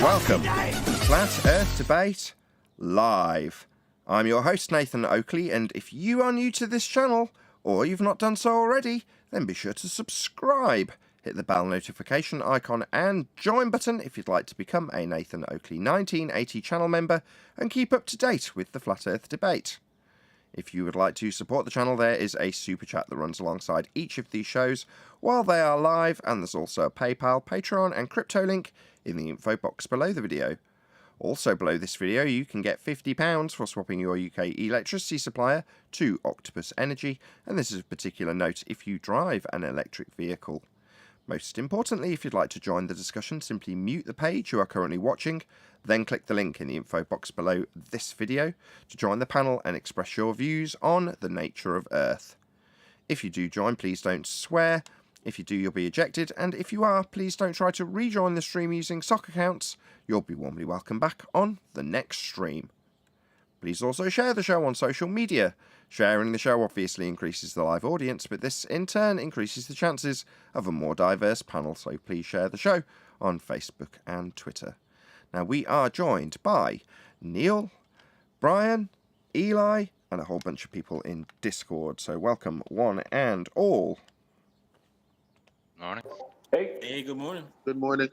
Welcome to Flat Earth Debate Live. I'm your host Nathan Oakley, and if you are new to this channel, or you've not done so already, then be sure to subscribe. Hit the bell notification icon and join button if you'd like to become a Nathan Oakley 1980 channel member and keep up to date with the Flat Earth Debate. If you would like to support the channel, there is a super chat that runs alongside each of these shows while they are live, and there's also a PayPal, Patreon and crypto link in the info box below the video. Also below this video you can get £50 for swapping your UK electricity supplier to Octopus Energy, and this is of particular note if you drive an electric vehicle. Most importantly, if you'd like to join the discussion, simply mute the page you are currently watching, then click the link in the info box below this video to join the panel and express your views on the nature of Earth. If you do join, please don't swear. If you do, you'll be ejected, and if you are, please don't try to rejoin the stream using sock accounts. You'll be warmly welcome back on the next stream. Please also share the show on social media. Sharing the show obviously increases the live audience, but this in turn increases the chances of a more diverse panel, so please share the show on Facebook and Twitter. Now we are joined by Neil, Brian, Eli, and a whole bunch of people in Discord, so welcome one and all. Morning. Hey. Hey, good morning. Good morning.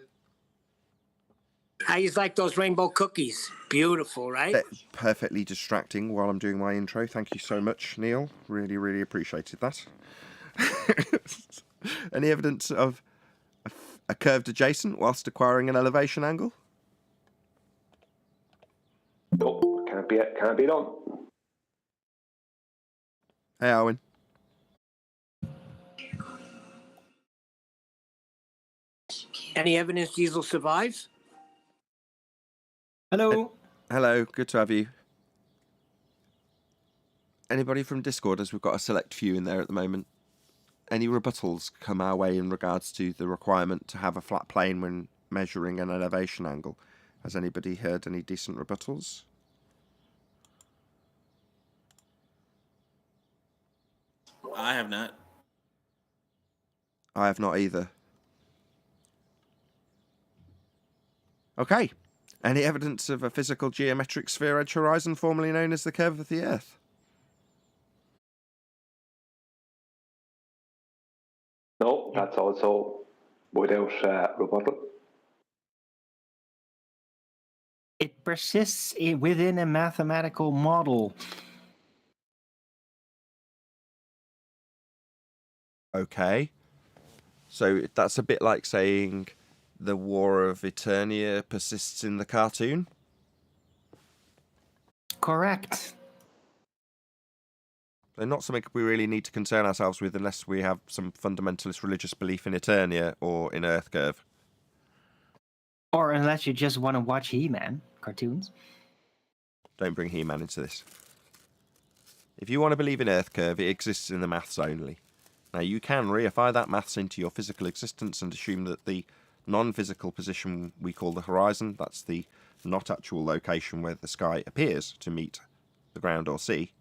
How you like those rainbow cookies? Beautiful, right? They're perfectly distracting while I'm doing my intro. Thank you so much, Neil. Really, really appreciated that. Any evidence of a curved adjacent whilst acquiring an elevation angle? Nope, can't be done. Hey, Owen. Any evidence Diesel survives? Hello. Hello, good to have you. Anybody from Discord, as we've got a select few in there at the moment? Any rebuttals come our way in regards to the requirement to have a flat plane when measuring an elevation angle? Has anybody heard any decent rebuttals? I have not. I have not either. Okay. Any evidence of a physical geometric sphere edge horizon formerly known as the curve of the Earth? No, that's also without rebuttal. It persists within a mathematical model. Okay. So that's a bit like saying the War of Eternia persists in the cartoon? Correct. They're not something we really need to concern ourselves with unless we have some fundamentalist religious belief in Eternia or in Earth Curve. Or unless you just want to watch He-Man cartoons. Don't bring He-Man into this. If you want to believe in Earth Curve, it exists in the maths only. Now, you can reify that maths into your physical existence and assume that the non-physical position we call the horizon, that's the not actual location where the sky appears to meet the ground or sea,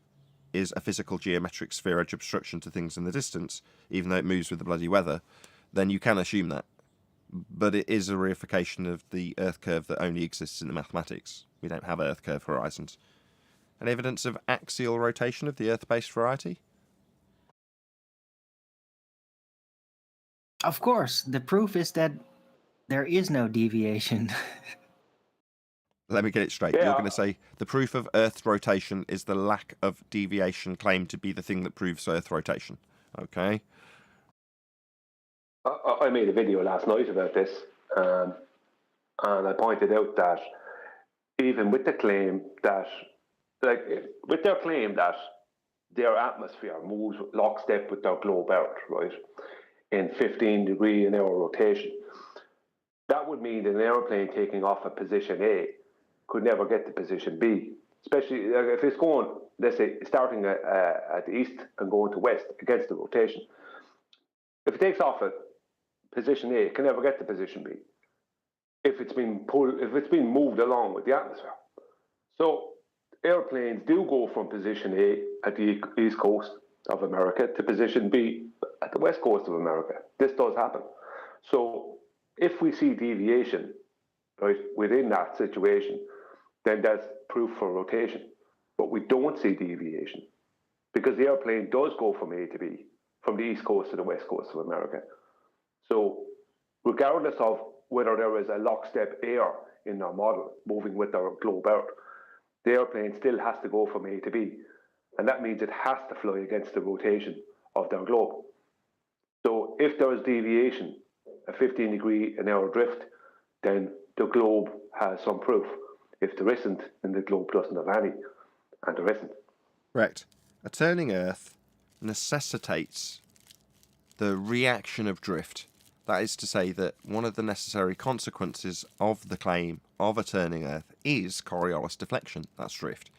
is a physical geometric sphere edge obstruction to things in the distance, even though it moves with the bloody weather, then you can assume that. But it is a reification of the Earth curve that only exists in the mathematics. We don't have Earth curve horizons. An evidence of axial rotation of the Earth-based variety? Of course, the proof is that there is no deviation. Let me get it straight. Yeah. You're going to say the proof of Earth rotation is the lack of deviation claimed to be the thing that proves Earth rotation. Okay? I made a video last night about this, and I pointed out that even with the claim that, with their claim that their atmosphere moves lockstep with their globe Earth, right, in 15-degree an hour rotation, that would mean that an aeroplane taking off at position A could never get to position B, especially if it's going, let's say, starting at the east and going to west against the rotation. If it takes off at position A, it can never get to position B if it's been moved along with the atmosphere. So airplanes do go from position A at the east coast of America to position B at the west coast of America. This does happen. So if we see deviation right, within that situation, then that's proof for rotation. But we don't see deviation because the airplane does go from A to B, from the east coast to the west coast of America. So regardless of whether there is a lockstep air in our model moving with our globe out, the airplane still has to go from A to B. And that means it has to fly against the rotation of their globe. So if there is deviation, a 15 degree an hour drift, then the globe has some proof. If there isn't, then the globe doesn't have any, and there isn't. Correct. A turning Earth necessitates the reaction of drift. That is to say that one of the necessary consequences of the claim of a turning Earth is Coriolis deflection. That's drift.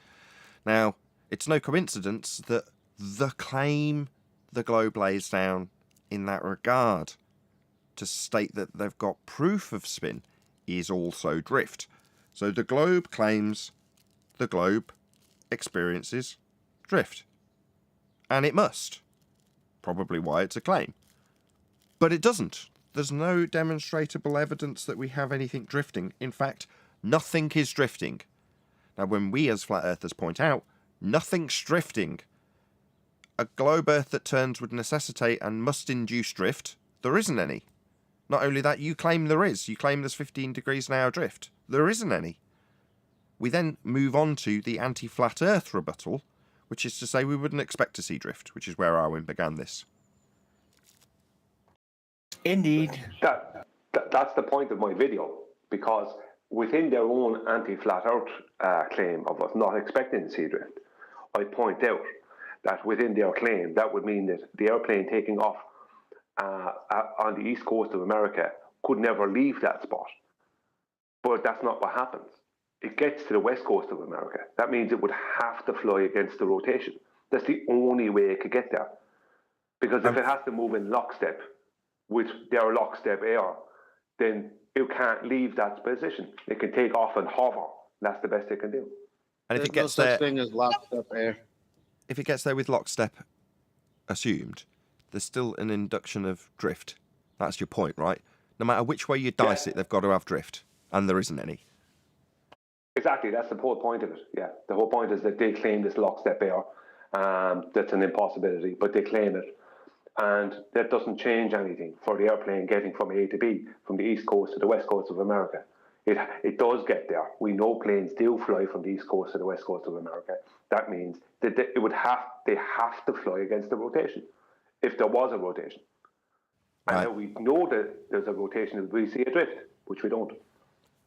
Now, it's no coincidence that the claim the globe lays down in that regard to state that they've got proof of spin is also drift. So the globe claims the globe experiences drift. And it must. Probably why it's a claim. But it doesn't. There's no demonstrable evidence that we have anything drifting. In fact, nothing is drifting. Now, when we as flat earthers point out, nothing's drifting. A globe Earth that turns would necessitate and must induce drift. There isn't any. Not only that, you claim there is. You claim there's 15 degrees an hour drift. There isn't any. We then move on to the anti-flat Earth rebuttal, which is to say we wouldn't expect to see drift, which is where Arwin began this. Indeed. That's the point of my video, because within their own anti-flat Earth claim of us not expecting to see drift, I point out that within their claim, that would mean that the airplane taking off on the east coast of America could never leave that spot. But that's not what happens. It gets to the west coast of America. That means it would have to fly against the rotation. That's the only way it could get there. Because if it has to move in lockstep with their lockstep air, then it can't leave that position. It can take off and hover. That's the best it can do. And There's if it gets no there, such thing as lockstep air. if it gets there with lockstep assumed, there's still an induction of drift. That's your point, right? No matter which way you dice it, they've got to have drift, and there isn't any. Exactly, that's the whole point of it. Yeah, the whole point is that they claim this lockstep air. That's an impossibility, but they claim it. And that doesn't change anything for the airplane getting from A to B, from the east coast to the west coast of America. It does get there. We know planes do fly from the east coast to the west coast of America. That means that they have to fly against the rotation, if there was a rotation. Right. And we know that there's a rotation if we see a drift, which we don't.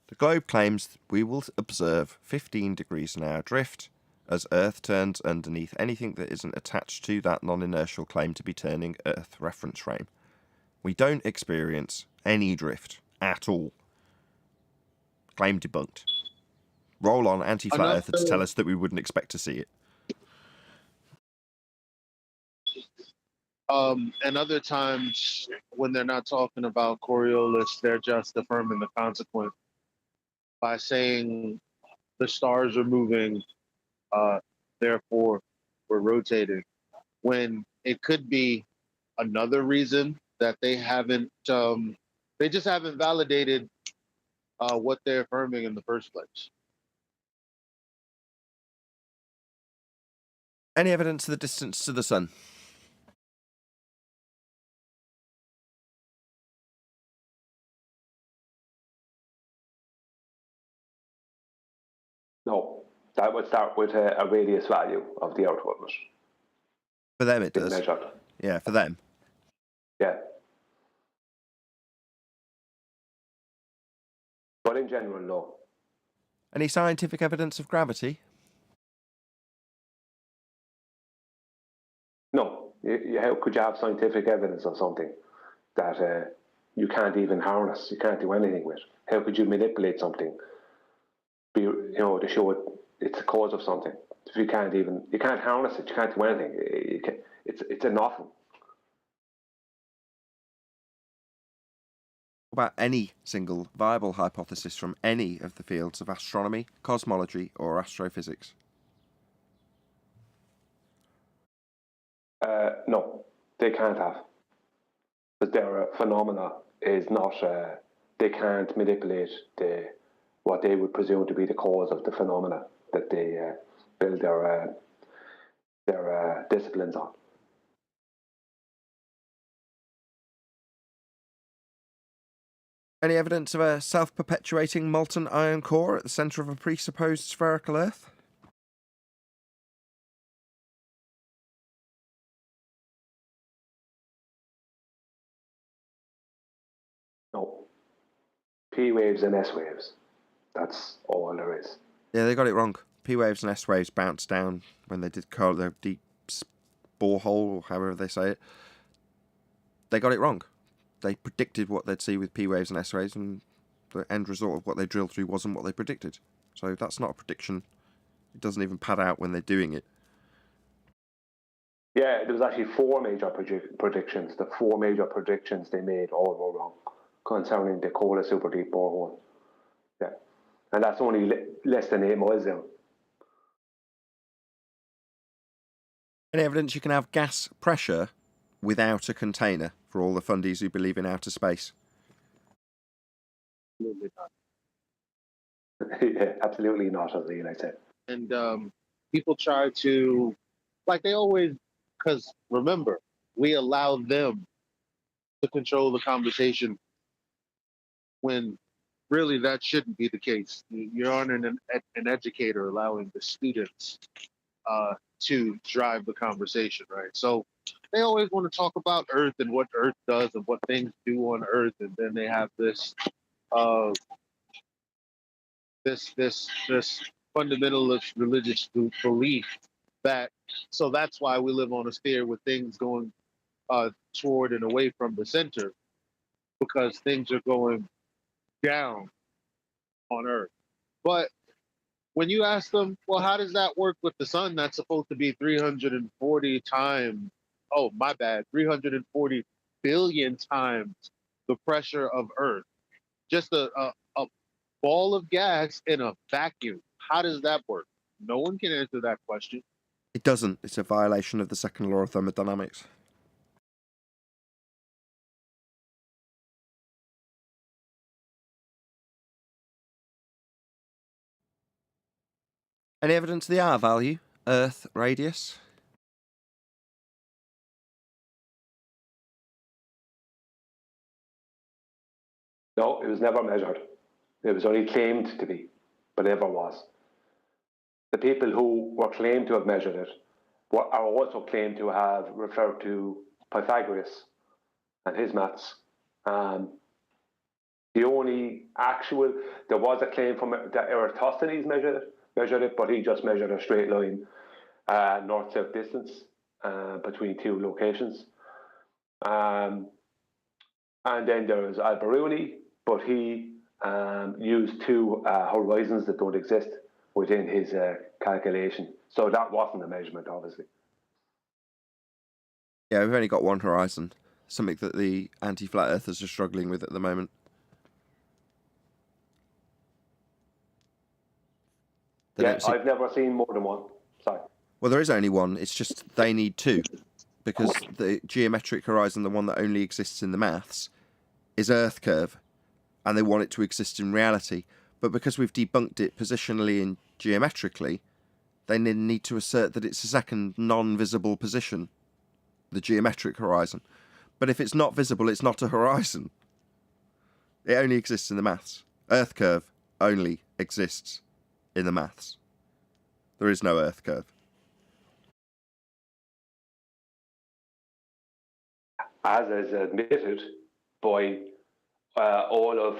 The globe claims we will observe 15 degrees an hour drift as Earth turns underneath anything that isn't attached to that non-inertial claim to be turning Earth reference frame. We don't experience any drift at all. Claim debunked. Roll on anti-flat earther to tell us that we wouldn't expect to see it. And other times when they're not talking about Coriolis, they're just affirming the consequence by saying the stars are moving, therefore we're rotating, when it could be another reason that they just haven't validated what they're affirming in the first place. Any evidence of the distance to the sun? No, that would start with a radius value of the Earth, wouldn't it? For them it Being does. measured. Yeah, for them. Yeah. But in general, no. Any scientific evidence of gravity? No. How could you have scientific evidence of something that you can't even harness? You can't do anything with. How could you manipulate something? To show it's a cause of something. If you can't harness it, you can't do anything. It's a nothing. About any single viable hypothesis from any of the fields of astronomy, cosmology, or astrophysics? No, they can't have. Because their phenomena is not. They can't manipulate the what they would presume to be the cause of the phenomena that they build their disciplines on. Any evidence of a self-perpetuating molten iron core at the centre of a presupposed spherical Earth? No. P waves and S waves. That's all there is. Yeah, they got it wrong. P waves and S waves bounced down when they did their deep borehole, or however they say it. They got it wrong. They predicted what they'd see with P waves and S waves, and the end result of what they drilled through wasn't what they predicted. So that's not a prediction. It doesn't even pad out when they're doing it. Yeah, there was actually 4 major predictions. The 4 major predictions they made all were wrong concerning the Kola super deep borehole. Yeah, and that's only less than 8 miles down. Any evidence you can have gas pressure without a container for all the fundies who believe in outer space? Absolutely not. Yeah, absolutely not, as I said. And people try to, like they always, because remember, we allow them to control the conversation when really that shouldn't be the case. You're on an educator allowing the students to drive the conversation, right? So they always want to talk about Earth and what Earth does and what things do on Earth, and then they have this fundamentalist religious belief that, so that's why we live on a sphere with things going toward and away from the center, because things are going down on Earth. But when you ask them, well, how does that work with the sun that's supposed to be 340 times, 340 billion times the pressure of Earth? Just a ball of gas in a vacuum. How does that work? No one can answer that question. It doesn't. It's a violation of the second law of thermodynamics. Any evidence of the R value? Earth radius? No, it was never measured. It was only claimed to be, but never was. The people who were claimed to have measured it are also claimed to have referred to Pythagoras and his maths. The only actual, there was a claim from that Eratosthenes measured it, but he just measured a straight line north-south distance between 2 locations. And then there was Al-Biruni, but he used 2 horizons that don't exist within his calculation. So that wasn't a measurement, obviously. Yeah, we've only got one horizon. Something that the anti-flat earthers are struggling with at the moment. I've never seen more than one. Sorry. Well, there is only one. It's just they need 2. Because the geometric horizon, the one that only exists in the maths, is Earth curve. And they want it to exist in reality. But because we've debunked it positionally and geometrically, they need to assert that it's a second non-visible position, the geometric horizon. But if it's not visible, it's not a horizon. It only exists in the maths. Earth curve only exists in the maths. There is no Earth curve. As is admitted by all of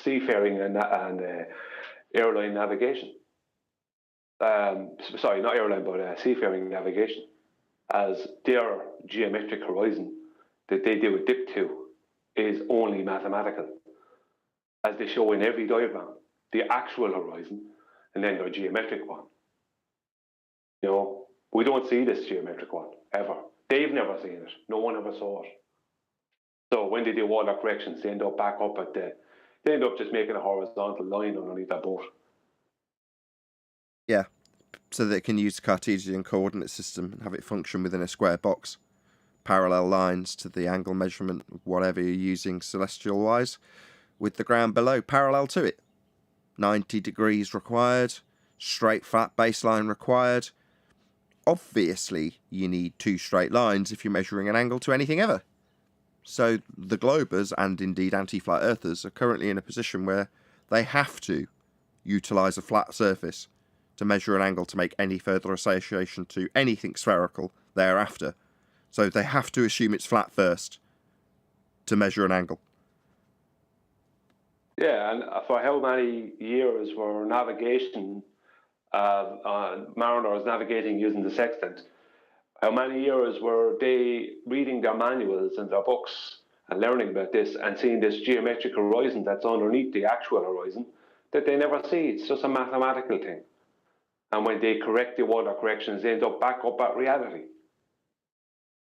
seafaring and airline navigation. Sorry, not airline, but seafaring navigation. As their geometric horizon that they do a dip to is only mathematical. As they show in every diagram, the actual horizon and then their geometric one. You know, we don't see this geometric one, ever. They've never seen it. No one ever saw it. So when they do all their corrections, they end up back up at they end up just making a horizontal line underneath that boat. Yeah, so they can use the Cartesian coordinate system and have it function within a square box. Parallel lines to the angle measurement, whatever you're using celestial-wise, with the ground below parallel to it. 90 degrees required, straight flat baseline required. Obviously, you need two straight lines if you're measuring an angle to anything ever. So the globers, and indeed anti-flat earthers, are currently in a position where they have to utilise a flat surface to measure an angle to make any further association to anything spherical thereafter. So they have to assume it's flat first to measure an angle. Yeah, and for how many years were navigation, mariners navigating using the sextant, how many years were they reading their manuals and their books and learning about this and seeing this geometric horizon that's underneath the actual horizon that they never see? It's just a mathematical thing. And when they correct the water corrections, they end up back up at reality.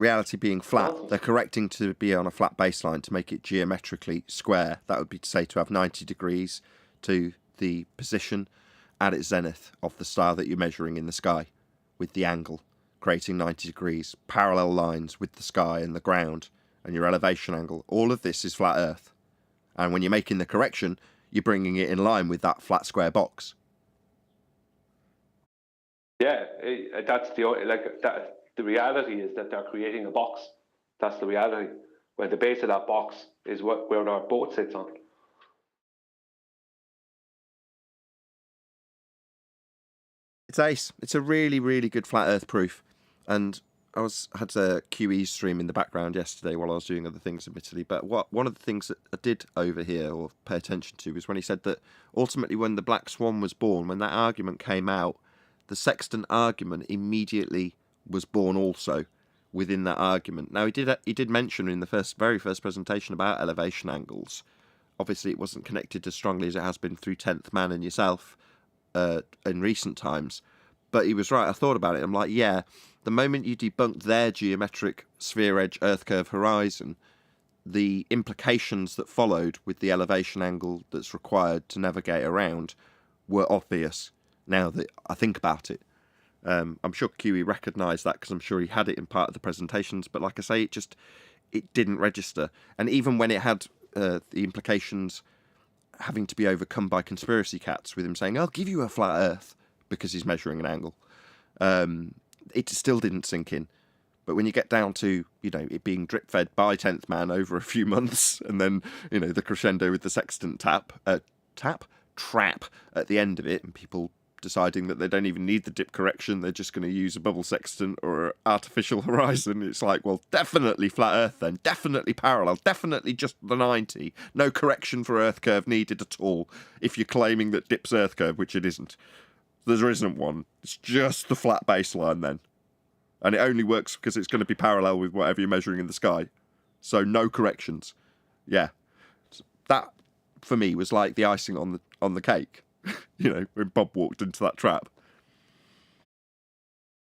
Reality being flat, they're correcting to be on a flat baseline to make it geometrically square. That would be to say to have 90 degrees to the position at its zenith of the star that you're measuring in the sky, with the angle creating 90 degrees, parallel lines with the sky and the ground, and your elevation angle. All of this is flat Earth. And when you're making the correction, you're bringing it in line with that flat square box. Yeah, that's the reality is that they're creating a box. That's the reality. Where the base of that box is where our boat sits on. It's ace. It's a really, really good flat Earth proof. And I had a QE stream in the background yesterday while I was doing other things, admittedly. But one of the things that I did overhear or pay attention to was when he said that ultimately when the Black Swan was born, when that argument came out, the sextant argument immediately was born also within that argument. Now, he did mention in the very first presentation about elevation angles. Obviously, it wasn't connected as strongly as it has been through 10th Man and yourself in recent times. But he was right. I thought about it. I'm like, yeah, the moment you debunked their geometric sphere edge Earth curve horizon, the implications that followed with the elevation angle that's required to navigate around were obvious now that I think about it. I'm sure QE recognised that because I'm sure he had it in part of the presentations, but like I say, it didn't register. And even when it had the implications having to be overcome by conspiracy cats with him saying, I'll give you a flat Earth because he's measuring an angle, it still didn't sink in. But when you get down to, it being drip-fed by 10th Man over a few months, and then, the crescendo with the sextant trap at the end of it, and people deciding that they don't even need the dip correction, they're just going to use a bubble sextant or artificial horizon, it's like, well, definitely flat Earth then, definitely parallel, definitely just the 90, no correction for Earth curve needed at all, if you're claiming that dip's Earth curve, which it isn't. There isn't one, it's just the flat baseline then. And it only works because it's going to be parallel with whatever you're measuring in the sky. So no corrections. Yeah. That, for me, was like the icing on the cake. When Bob walked into that trap.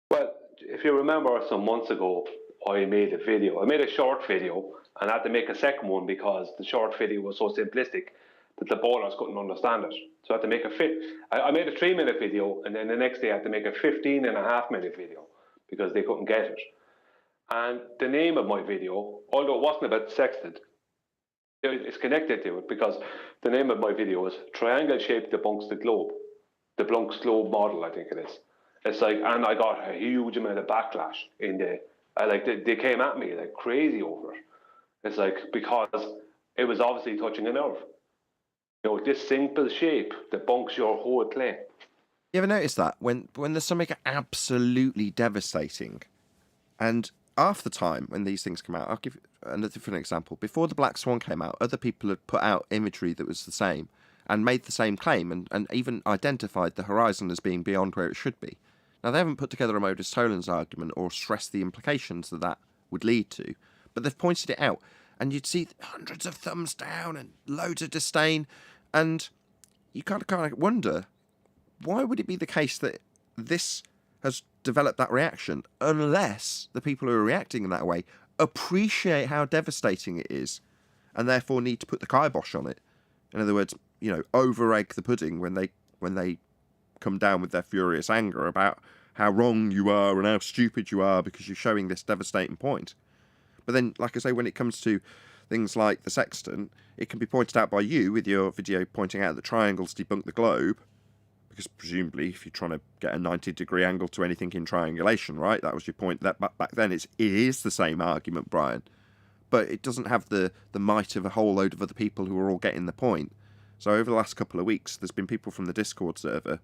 Well, if you remember some months ago, I made a short video, and I had to make a second one because the short video was so simplistic that the ballers couldn't understand it. So I had to make I made a 3-minute video, and then the next day I had to make a 15.5-minute video because they couldn't get it. And the name of my video, although it wasn't about sextant, it's connected to it because the name of my video is Triangle Shape Debunks the Globe. The Debunks Globe model, I think it is. It's like, and I got a huge amount of backlash they came at me like crazy over it. It's like, because it was obviously touching a nerve. This simple shape debunks your whole claim. You ever notice that? When there's something absolutely devastating, and half the time when these things come out, I'll give another different example. Before the Black Swan came out, other people had put out imagery that was the same and made the same claim and even identified the horizon as being beyond where it should be. Now, they haven't put together a modus tollens argument or stressed the implications that would lead to, but they've pointed it out. And you'd see hundreds of thumbs down and loads of disdain, and you kind of wonder, why would it be the case that this has developed that reaction unless the people who are reacting in that way appreciate how devastating it is and therefore need to put the kibosh on it? In other words, over egg the pudding when they come down with their furious anger about how wrong you are and how stupid you are because you're showing this devastating point. But then, like I say, when it comes to things like the sextant, it can be pointed out by you with your video pointing out that triangles debunk the globe, because presumably if you're trying to get a 90-degree angle to anything in triangulation, right, that was your point. That back then it is the same argument, Brian, but it doesn't have the might of a whole load of other people who are all getting the point. So over the last couple of weeks, there's been people from the Discord server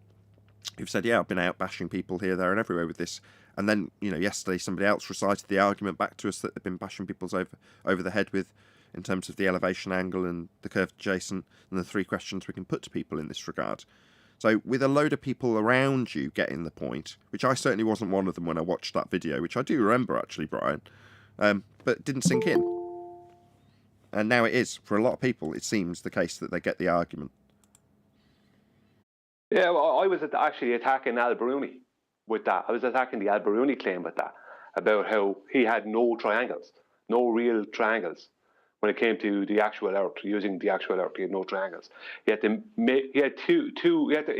who've said, yeah, I've been out bashing people here, there and everywhere with this. And then, you know, yesterday somebody else recited the argument back to us that they've been bashing people's over the head with, in terms of the elevation angle and the curved adjacent and the 3 questions we can put to people in this regard. So with a load of people around you getting the point, which I certainly wasn't one of them when I watched that video, which I do remember actually, Brian, but it didn't sink in. And now it is. For a lot of people, it seems the case that they get the argument. Yeah, well, I was actually attacking Al Bruni with that. I was attacking the Al Bruni claim with that, about how he had no triangles, no real triangles. When it came to the actual Earth, using the actual Earth, he had no triangles. He had he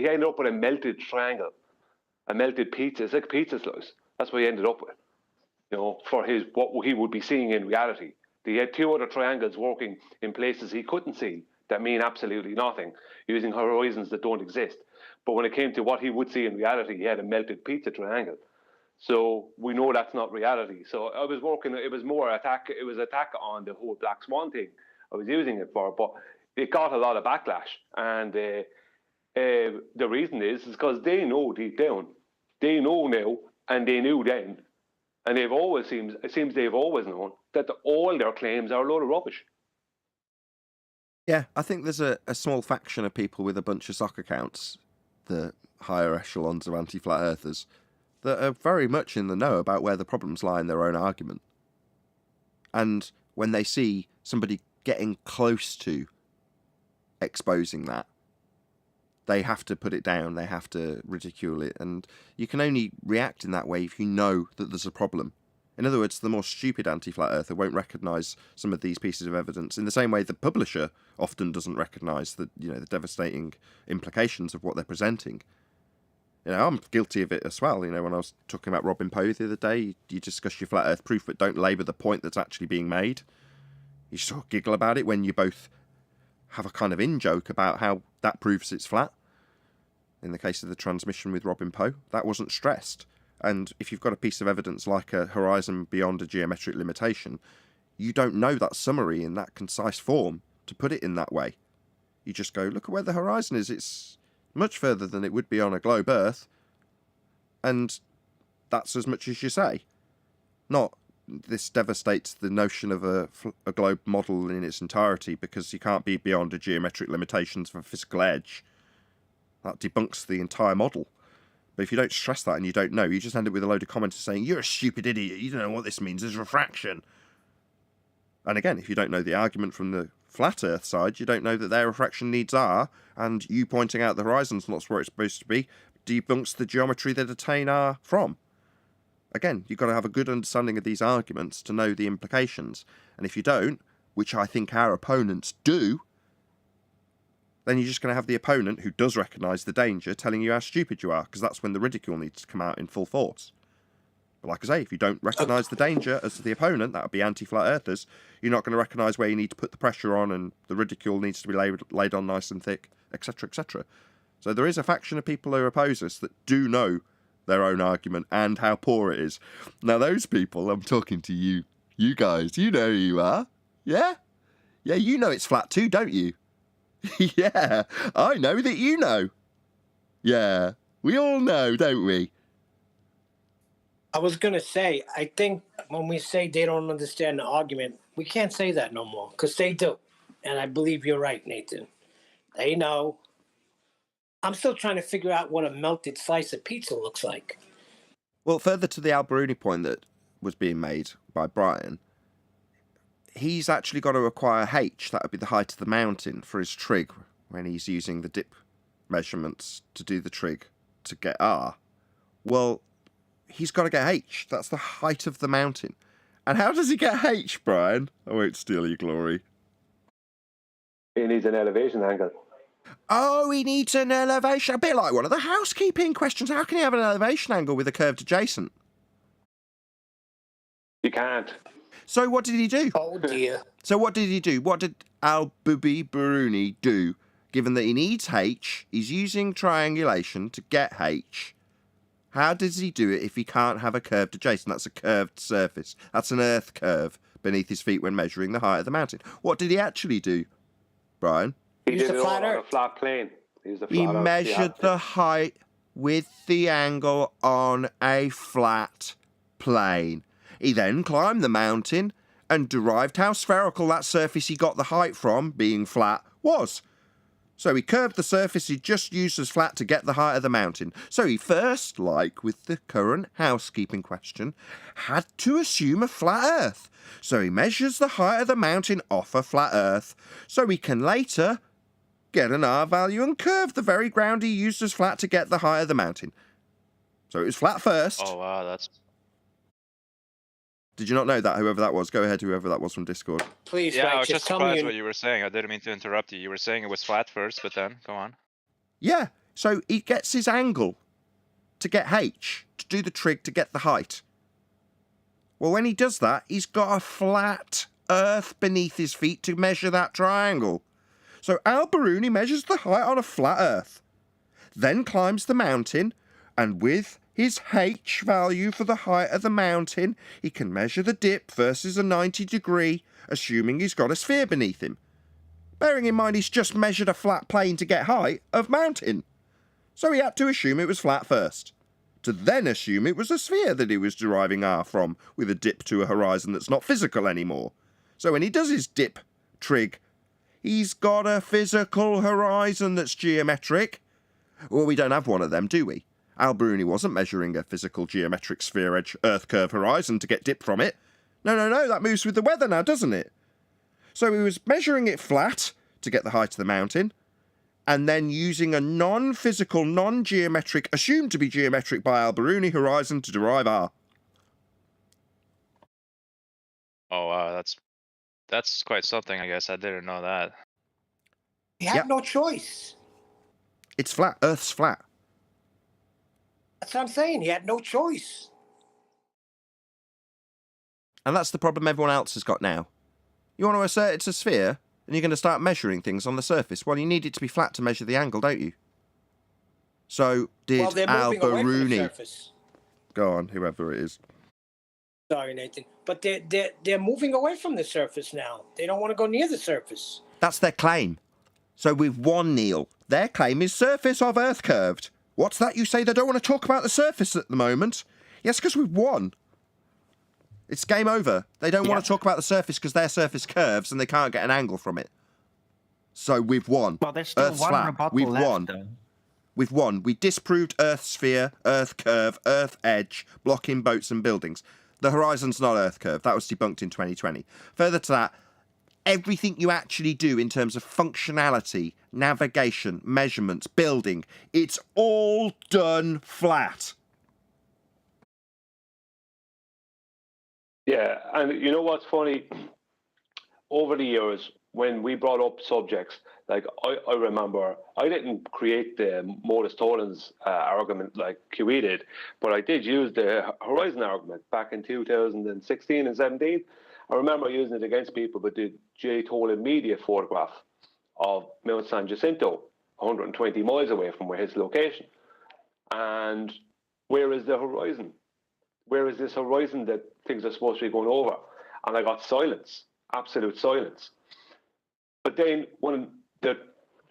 ended up with a melted triangle, a melted pizza. It's like a pizza slice. That's what he ended up with, you know, for what he would be seeing in reality. He had 2 other triangles working in places he couldn't see that mean absolutely nothing, using horizons that don't exist. But when it came to what he would see in reality, he had a melted pizza triangle. So we know that's not reality. So I was working, it was more attack, it was attack on the whole Black Swan thing I was using it for, but it got a lot of backlash. And the reason is because they know deep down, they know now, and they knew then, and it seems they've always known that all their claims are a load of rubbish. Yeah, I think there's a small faction of people with a bunch of sock accounts, the higher echelons of anti-flat earthers, that are very much in the know about where the problems lie in their own argument. And when they see somebody getting close to exposing that, they have to put it down, they have to ridicule it, and you can only react in that way if you know that there's a problem. In other words, the more stupid anti-flat earther won't recognise some of these pieces of evidence in the same way the publisher often doesn't recognise the devastating implications of what they're presenting. You know, I'm guilty of it as well. You know, when I was talking about Robin Poe the other day, you discuss your flat earth proof, but don't labour the point that's actually being made. You sort of giggle about it when you both have a kind of in-joke about how that proves it's flat. In the case of the transmission with Robin Poe, that wasn't stressed. And if you've got a piece of evidence like a horizon beyond a geometric limitation, you don't know that summary in that concise form to put it in that way. You just go, look at where the horizon is. It's much further than it would be on a globe Earth. And that's as much as you say. Not, this devastates the notion of a globe model in its entirety because you can't be beyond a geometric limitations of a physical edge. That debunks the entire model. But if you don't stress that and you don't know, you just end up with a load of commenters saying, you're a stupid idiot, you don't know what this means, there's refraction. And again, if you don't know the argument from the flat Earth side, you don't know that their refraction needs are, and you pointing out the horizon's not where it's supposed to be, debunks the geometry that attain are from. Again, you've got to have a good understanding of these arguments to know the implications. And if you don't, which I think our opponents do, then you're just going to have the opponent who does recognise the danger telling you how stupid you are, because that's when the ridicule needs to come out in full force. But like I say, if you don't recognise the danger as the opponent, that would be anti-flat earthers, you're not going to recognise where you need to put the pressure on, and the ridicule needs to be laid on nice and thick, etc., etc. So there is a faction of people who oppose us that do know their own argument and how poor it is. Now those people, I'm talking to you guys, you know who you are. Yeah? Yeah, you know it's flat too, don't you? Yeah, I know that you know. Yeah, we all know, don't we? I was going to say, I think when we say they don't understand the argument, we can't say that no more, because they do. And I believe you're right, Nathan. They know. I'm still trying to figure out what a melted slice of pizza looks like. Well, further to the Al Bruni point that was being made by Brian, he's actually got to acquire H, that would be the height of the mountain, for his trig, when he's using the dip measurements to do the trig to get R. Well, he's got to get H. That's the height of the mountain. And how does he get H, Brian? I won't steal your glory. He needs an elevation angle. Oh, he needs an elevation. A bit like one of the housekeeping questions. How can he have an elevation angle with a curved adjacent? You can't. So what did he do? Oh dear. So what did he do? What did Al-Biruni do? Given that he needs H, he's using triangulation to get H. How does he do it if he can't have a curved adjacent? That's a curved surface. That's an earth curve beneath his feet when measuring the height of the mountain. What did he actually do, Brian? He Use did the it flat all on earth. a flat plane. He used a He flat earth measured the height with the angle on a flat plane. He then climbed the mountain and derived how spherical that surface he got the height from, being flat, was. So he curved the surface he just used as flat to get the height of the mountain. So he first, like with the current housekeeping question, had to assume a flat earth. So he measures the height of the mountain off a flat earth. So he can later get an R value and curve the very ground he used as flat to get the height of the mountain. So it was flat first. Oh wow, that's Did you not know that, whoever that was? Go ahead, whoever that was from Discord. Please, yeah. I Lite, was just tell me. surprised what you were saying. I didn't mean to interrupt you. You were saying it was flat first, but then go on. Yeah, so he gets his angle to get H, to do the trig to get the height. Well, when he does that, he's got a flat earth beneath his feet to measure that triangle. So Al-Biruni measures the height on a flat earth, then climbs the mountain, and with his H value for the height of the mountain, he can measure the dip versus a 90 degree, assuming he's got a sphere beneath him. Bearing in mind he's just measured a flat plane to get height of mountain. So he had to assume it was flat first, to then assume it was a sphere that he was deriving R from, with a dip to a horizon that's not physical anymore. So when he does his dip trig, he's got a physical horizon that's geometric. Well, we don't have one of them, do we? Al-Biruni wasn't measuring a physical geometric sphere edge earth curve horizon to get dip from it. No, that moves with the weather now, doesn't it? So he was measuring it flat to get the height of the mountain, and then using a non-physical, non-geometric, assumed to be geometric by Al-Biruni horizon to derive R. Oh wow, that's quite something. I guess I didn't know that. He had Yep. no choice. It's flat. Earth's flat. That's what I'm saying. He had no choice. And that's the problem everyone else has got now. You want to assert it's a sphere, and you're going to start measuring things on the surface. Well, you need it to be flat to measure the angle, don't you? So did Well, they're moving away from the Al-Biruni. surface. Go on, whoever it is. Sorry, Nathan, but they're moving away from the surface now. They don't want to go near the surface. That's their claim. So we've won, Neil. Their claim is surface of Earth curved. What's that you say they don't want to talk about the surface at the moment? Yes, because we've won. It's game over. They don't want to talk about the surface because their surface curves and they can't get an angle from it. So we've won. Well, there's still Earth's one flat. rebuttal We've left, won. though. We've won. We disproved Earth sphere, Earth curve, Earth edge, blocking boats and buildings. The horizon's not Earth curve. That was debunked in 2020. Further to that, everything you actually do in terms of functionality, navigation, measurements, building, it's all done flat. Yeah, and you know what's funny? Over the years, when we brought up subjects, like I remember, I didn't create the modus tollens argument like QE did, but I did use the horizon argument back in 2016 and 17. I remember using it against people with the J. Tolan media photograph of Mount San Jacinto, 120 miles away from where his location. And where is the horizon? Where is this horizon that things are supposed to be going over? And I got silence, absolute silence. But then when the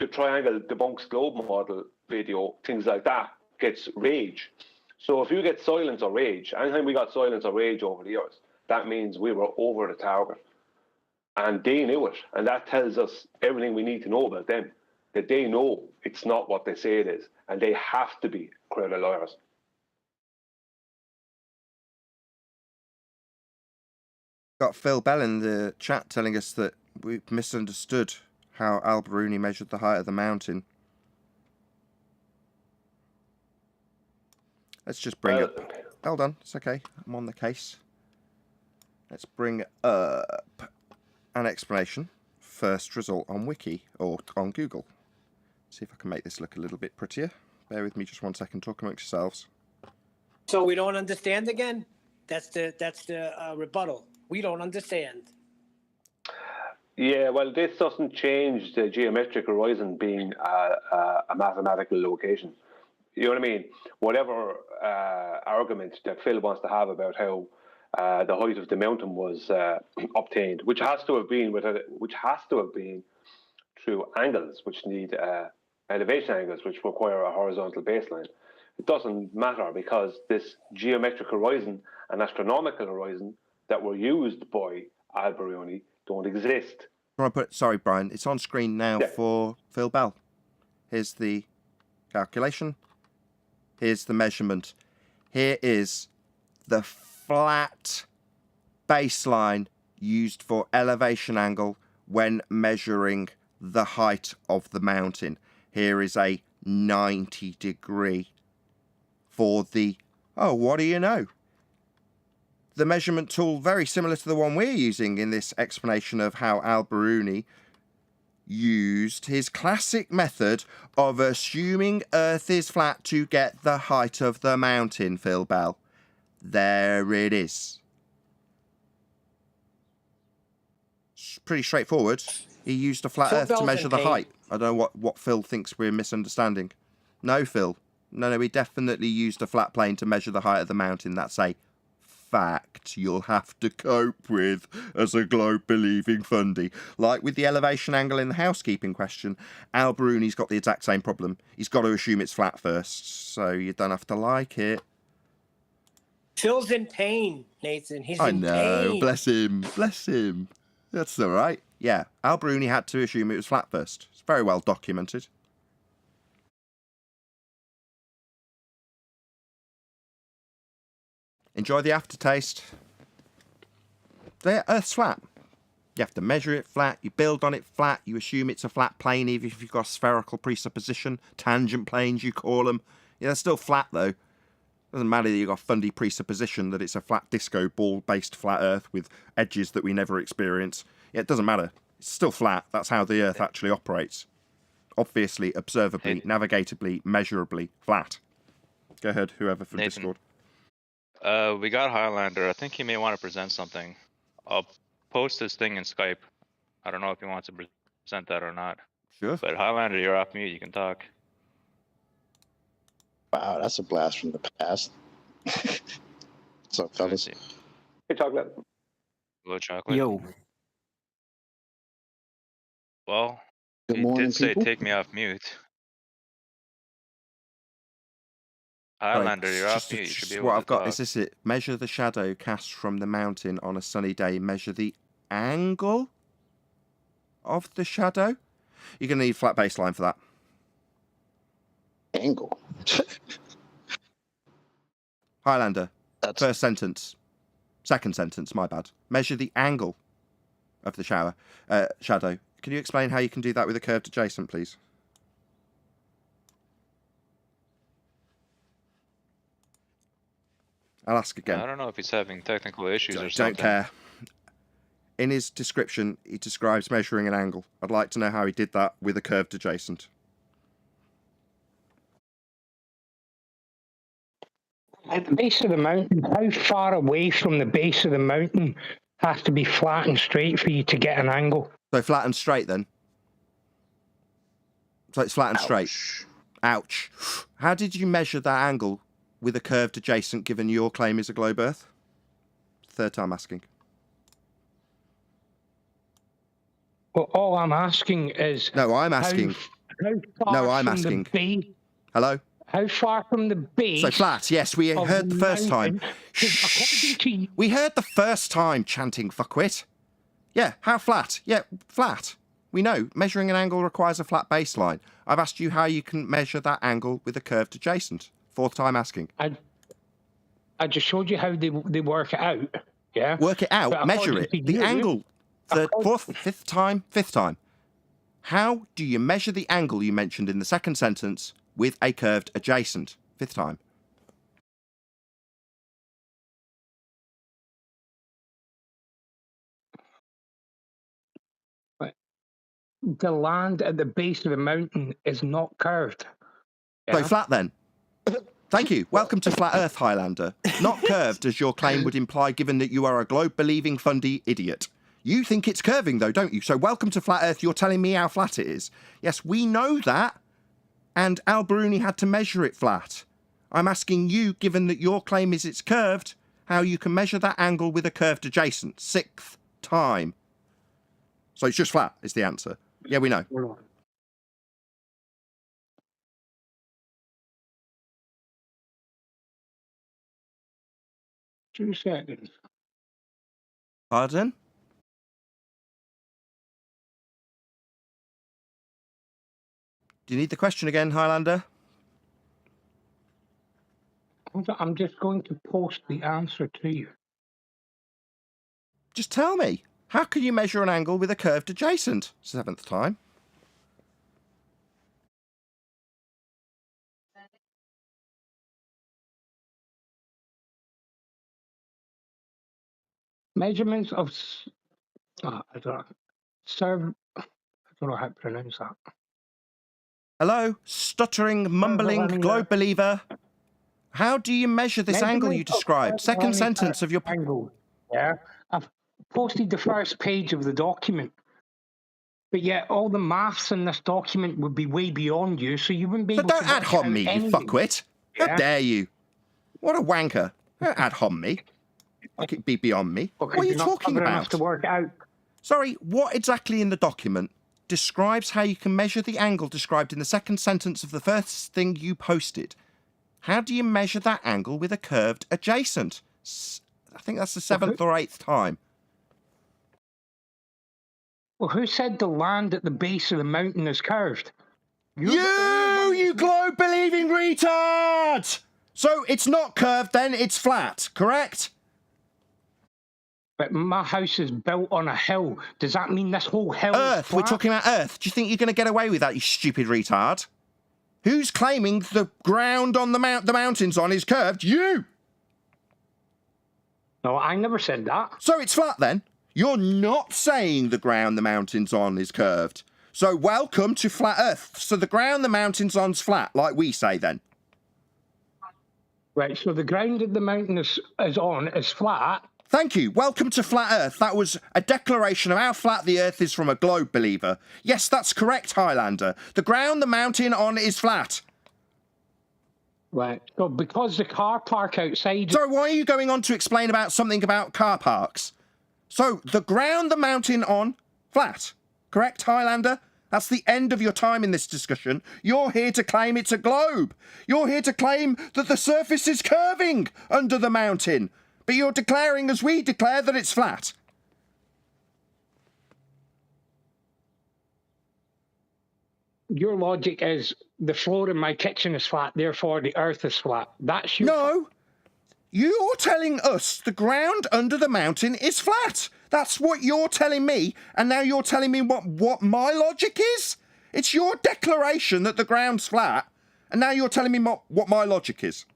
triangle debunks globe model video, things like that, gets rage. So if you get silence or rage, anytime we got silence or rage over the years, that means we were over the target. And they knew it. And that tells us everything we need to know about them, that they know it's not what they say it is. And they have to be credible liars. Got Phil Bell in the chat telling us that we misunderstood how Al-Biruni measured the height of the mountain. Let's just bring up... Hold on, it's okay. I'm on the case. Let's bring up an explanation. First result on Wiki, or on Google. See if I can make this look a little bit prettier. Bear with me just 1 second. Talk amongst yourselves. So we don't understand again? That's the rebuttal. we don't understand. Yeah, well, this doesn't change the geometric horizon being a mathematical location. You know what I mean? Whatever argument that Phil wants to have about how the height of the mountain was obtained, which has to have been through angles, which need elevation angles, which require a horizontal baseline. It doesn't matter because this geometric horizon and astronomical horizon that were used by Al-Biruni don't exist. Sorry, Brian. It's on screen now Yeah. for Phil Bell. Here's the calculation. Here's the measurement. Here is the flat baseline used for elevation angle when measuring the height of the mountain. Here is a 90-degree for the, oh, what do you know? The measurement tool very similar to the one we're using in this explanation of how Al-Biruni used his classic method of assuming Earth is flat to get the height of the mountain, Phil Bell. There it is. It's pretty straightforward. He used a flat Phil Earth to Bell's measure in the pain. height. I don't know what Phil thinks we're misunderstanding. No, Phil. No, he definitely used a flat plane to measure the height of the mountain. That's a fact you'll have to cope with as a globe-believing fundy. Like with the elevation angle in the housekeeping question, Al-Biruni's got the exact same problem. He's got to assume it's flat first, so you don't have to like it. Phil's in pain, Nathan. He's I in know, pain. bless him, bless him. That's all right. Yeah, Al-Biruni had to assume it was flat first. It's very well documented. Enjoy the aftertaste. There, Earth's flat. You have to measure it flat, you build on it flat, you assume it's a flat plane even if you've got a spherical presupposition. Tangent planes, you call them. Yeah, they're still flat though. Doesn't matter that you've got a fundy presupposition that it's a flat disco ball-based flat Earth with edges that we never experience. Yeah, it doesn't matter. It's still flat. That's how the Earth actually operates. Obviously, observably, navigatably, measurably flat. Go ahead, whoever from Nathan. Discord. We got Highlander. I think he may want to present something. I'll post this thing in Skype. I don't know if he wants to present that or not. Sure. But Highlander, you're off mute. You can talk. Wow, that's a blast from the past. What's up, Let me fellas? see. Hey, chocolate. Hello, chocolate. Yo, Well, Good he morning, did say people. take me off mute. Right, Highlander, you're off mute. You should be able what to I've got talk. is this it. Measure the shadow cast from the mountain on a sunny day. Measure the angle of the shadow. You're going to need flat baseline for that. Angle. Highlander, That's first sentence. Second sentence, my bad. Measure the angle of the shadow. Can you explain how you can do that with a curved adjacent, please? I'll ask again. I don't know if he's having technical issues or Don't something. care. In his description, he describes measuring an angle. I'd like to know how he did that with a curved adjacent. At the base of the mountain, how far away from the base of the mountain has to be flat and straight for you to get an angle? So flat and straight then? So it's flat and straight. ouch. Ouch. How did you measure that angle with a curved adjacent given your claim is a globe Earth? Third time asking. Well, all I'm asking is No, I'm asking. how far No, I'm from asking. the base, Hello? how far from the base So flat, yes, we of heard the first time. mountain, 'cause according to you, We heard the first time, chanting fuckwit. Yeah, how flat? Yeah, flat. We know, measuring an angle requires a flat baseline. I've asked you how you can measure that angle with a curved adjacent. Fourth time asking. I just showed you how they work it out. Yeah. Work it out, But measure according it. to The you- angle. Third, according- fourth, fifth time. How do you measure the angle you mentioned in the second sentence with a curved adjacent? Fifth time. The land at the base of the mountain is not curved. So Yeah? flat then. Thank you. Welcome to Flat Earth, Highlander. Not curved, as your claim would imply, given that you are a globe-believing fundy idiot. You think it's curving, though, don't you? So welcome to Flat Earth. You're telling me how flat it is. Yes, we know that. And Al Bruni had to measure it flat. I'm asking you, given that your claim is it's curved, how you can measure that angle with a curved adjacent. 6th time. So it's just flat, is the answer. Yeah, we know. 2 seconds. Pardon? Do you need the question again, Highlander? I'm just going to post the answer to you. Just tell me. How can you measure an angle with a curved adjacent? 7th time. Measurements of I don't know how to pronounce that. Hello? Stuttering, mumbling, globe believer. How do you measure this angle you Measurements of described? Second sentence of your... angle. Yeah, I've posted the first page of the document. But yet all the maths in this document would be way beyond you, so you wouldn't be So able don't to ad hom me, you anything. fuckwit. How Yeah. dare you? What a wanker. Don't ad hom me. Like it be beyond me. Because What are you you're not talking clever enough about? to work it out. Sorry, what exactly in the document describes how you can measure the angle described in the second sentence of the first thing you posted? How do you measure that angle with a curved adjacent? I think that's the 7th or 8th time. Well, who said the land at the base of the mountain is curved? You globe-believing retard! So it's not curved then, it's flat, correct? But my house is built on a hill. Does that mean this whole hill is Earth, we're flat? talking about Earth. Do you think you're going to get away with that, you stupid retard? Who's claiming the ground on the mountains on is curved? You! No, I never said that. So it's flat then? You're not saying the ground the mountain's on is curved. So welcome to Flat Earth. So the ground the mountain's on's flat, like we say then. Right, so the ground that the mountain is on is flat. Thank you. Welcome to Flat Earth. That was a declaration of how flat the Earth is from a globe believer. Yes, that's correct, Highlander. The ground the mountain on is flat. Right, so because the car park outside... So why are you going on to explain about something about car parks? So the ground the mountain on, flat. Correct, Highlander? That's the end of your time in this discussion. You're here to claim it's a globe. You're here to claim that the surface is curving under the mountain. But you're declaring, as we declare, that it's flat. Your logic is the floor in my kitchen is flat, therefore the earth is flat. That's your... No. You're telling us the ground under the mountain is flat. That's what you're telling me. And now you're telling me what my logic is? It's your declaration that the ground's flat. And now you're telling me what my logic is.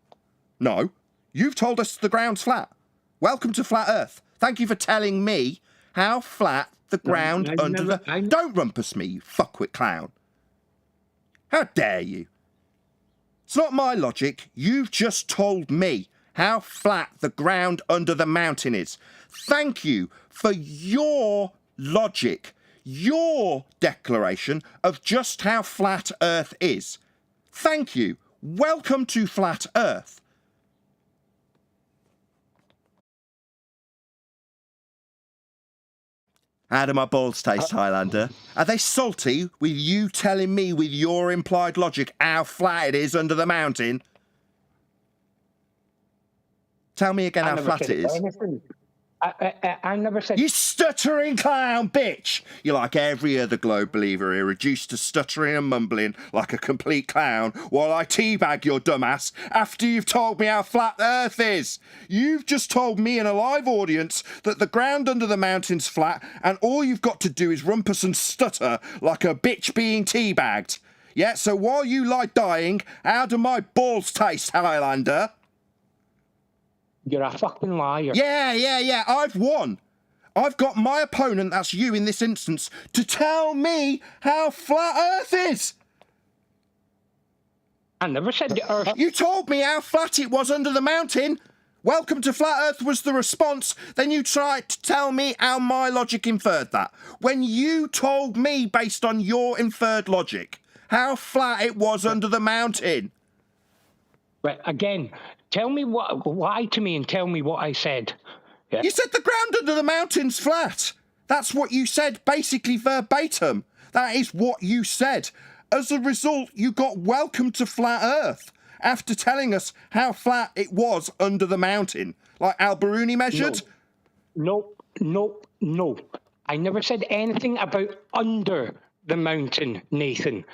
No. You've told us the ground's flat. Welcome to Flat Earth. Thank you for telling me how flat the ground under the... Don't rumpus me, you fuckwit clown. How dare you? It's not my logic. You've just told me how flat the ground under the mountain is. Thank you for your logic, your declaration of just how flat Earth is. Thank you. Welcome to Flat Earth. How do my balls taste, Highlander? Are they salty with you telling me with your implied logic how flat it is under the mountain? Tell me again how flat it is. I never said... You stuttering clown bitch! You're like every other globe believer here, reduced to stuttering and mumbling like a complete clown while I teabag your dumbass after you've told me how flat the Earth is. You've just told me in a live audience that the ground under the mountain's flat and all you've got to do is rumpus and stutter like a bitch being teabagged. Yeah, so while you lie dying, how do my balls taste, Highlander? You're a fucking liar. Yeah. I've won. I've got my opponent, that's you in this instance, to tell me how flat Earth is. I never said the Earth. You told me how flat it was under the mountain. Welcome to Flat Earth was the response. Then you tried to tell me how my logic inferred that. When you told me, based on your inferred logic, how flat it was under the mountain. But again, lie to me and tell me what I said. Yeah. You said the ground under the mountain's flat. That's what you said, basically verbatim. That is what you said. As a result, you got welcome to Flat Earth after telling us how flat it was under the mountain, like Al-Biruni measured. No. I never said anything about under the mountain, Nathan.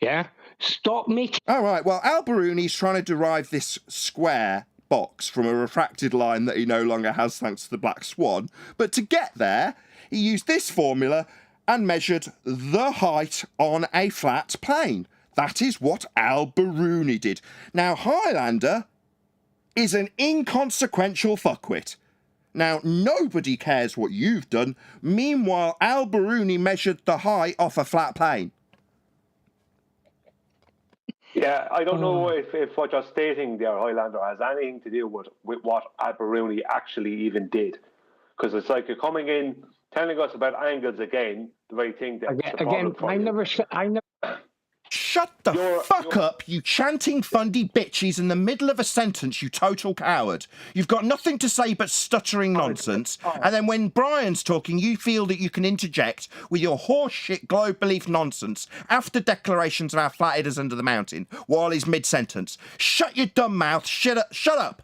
Yeah? Stop making... All right, well, Al-Biruni's trying to derive this square box from a refracted line that he no longer has thanks to the Black Swan. But to get there, he used this formula and measured the height on a flat plane. That is what Al-Biruni did. Now, Highlander is an inconsequential fuckwit. Now, nobody cares what you've done. Meanwhile, Al-Biruni measured the height off a flat plane. Yeah, I don't know if what you're stating there, Highlander, has anything to do with what Al-Biruni actually even did. Because it's like you're coming in, telling us about angles again, the very thing that's the problem for you. Shut the fuck up, you chanting fundy bitches in the middle of a sentence, you total coward. You've got nothing to say but stuttering nonsense, and then when Brian's talking, you feel that you can interject with your horseshit globe belief nonsense after declarations of how flat it is under the mountain, while he's mid-sentence. Shut your dumb mouth, shut up.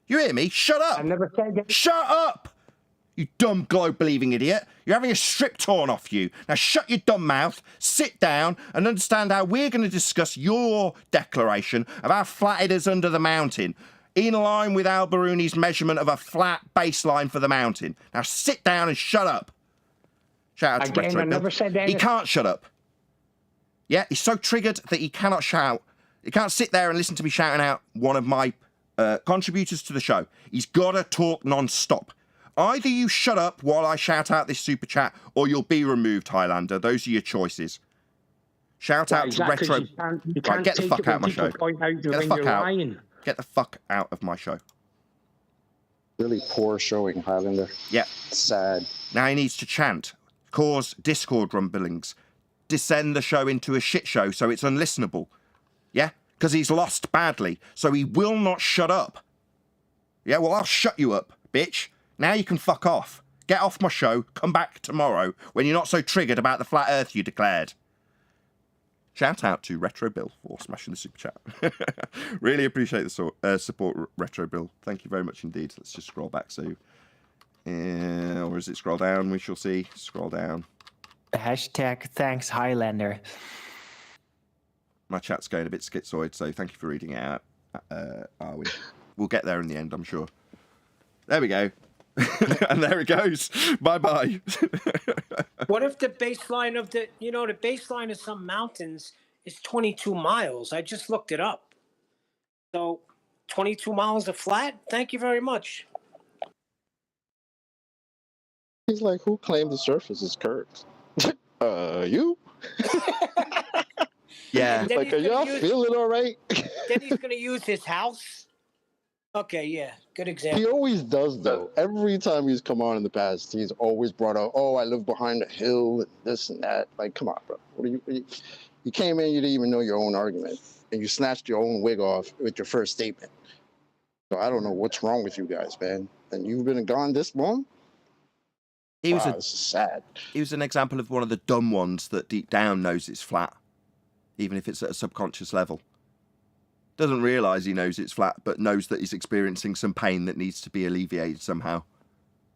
You hear me? Shut up. I never said that. Shut up. You dumb globe-believing idiot. You're having a strip torn off you. Now shut your dumb mouth, sit down, and understand how we're going to discuss your declaration of how flat it is under the mountain, in line with Al-Biruni's measurement of a flat baseline for the mountain. Now sit down and shut up. Shout out to Retro I never Bill. said anything. He can't shut up. Yeah, he's so triggered that he cannot shout. He can't sit there and listen to me shouting out one of my contributors to the show. He's got to talk non-stop. Either you shut up while I shout out this super chat, or you'll be removed, Highlander. Those are your choices. Shout out to Retro. You can't Right, get the fuck out of my show. Get the fuck out of my show. Really poor showing, Highlander. Yeah. Sad. Now he needs to chant, cause Discord rumblings, descend the show into a shit show so it's unlistenable. Yeah? Because he's lost badly, so he will not shut up. Yeah, well, I'll shut you up, bitch. Now you can fuck off. Get off my show, come back tomorrow when you're not so triggered about the flat earth you declared. Shout out to Retro Bill for smashing the super chat. Really appreciate the support, Retro Bill. Thank you very much indeed. Let's just scroll back. So, or is it scroll down? We shall see. Scroll down. Hashtag thanks Highlander. My chat's going a bit schizoid, so thank you for reading it out. Are we? We'll get there in the end, I'm sure. There we go. And there it goes. Bye-bye. What if the baseline of the baseline of some mountains is 22 miles? I just looked it up. So 22 miles of flat? Thank you very much. He's like, who claimed the surface is curved? You? Yeah. Like, are y'all feeling all right? Then he's going to use his house. Okay, yeah, good example. He always does, though. Every time he's come on in the past, he's always brought up, oh, I live behind a hill, and this and that. Like, come on, bro. You came in, you didn't even know your own argument, and you snatched your own wig off with your first statement. So I don't know what's wrong with you guys, man. And you've been gone this long? This is sad. He was an example of one of the dumb ones that deep down knows it's flat, even if it's at a subconscious level. Doesn't realise he knows it's flat, but knows that he's experiencing some pain that needs to be alleviated somehow.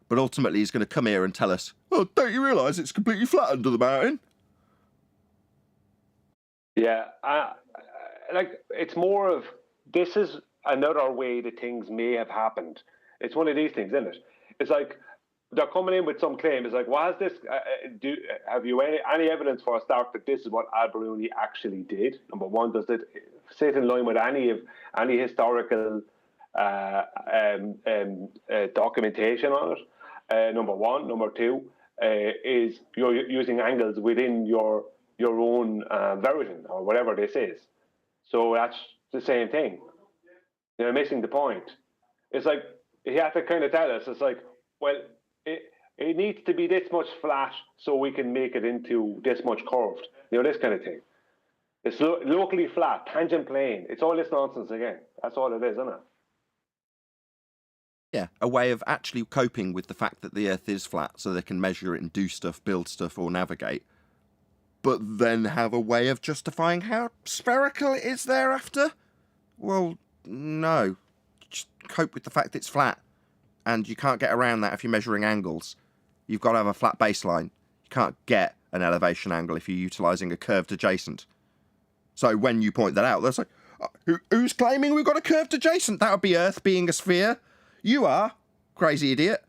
But ultimately he's going to come here and tell us, well, don't you realise it's completely flat under the mountain? Yeah, like, it's more of, this is another way that things may have happened. It's one of these things, isn't it? It's like, they're coming in with some claim. It's like, well, has this, have you any evidence for a start that this is what Al-Biruni actually did? Number one, does it sit in line with any historical documentation on it? Number one. Number two, is you're using angles within your own Veriton or whatever this is. So that's the same thing. You're missing the point. It's like he had to kind of tell us. It's like, well, it needs to be this much flat so we can make it into this much curved. This kind of thing. It's locally flat, tangent plane. It's all this nonsense again. That's all it is, isn't it? Yeah, a way of actually coping with the fact that the Earth is flat so they can measure it and do stuff, build stuff, or navigate. But then have a way of justifying how spherical it is thereafter? Well, no. Just cope with the fact that it's flat. And you can't get around that if you're measuring angles. You've got to have a flat baseline. You can't get an elevation angle if you're utilising a curved adjacent. So when you point that out, they're like, who's claiming we've got a curved adjacent? That would be Earth being a sphere. You are, crazy idiot.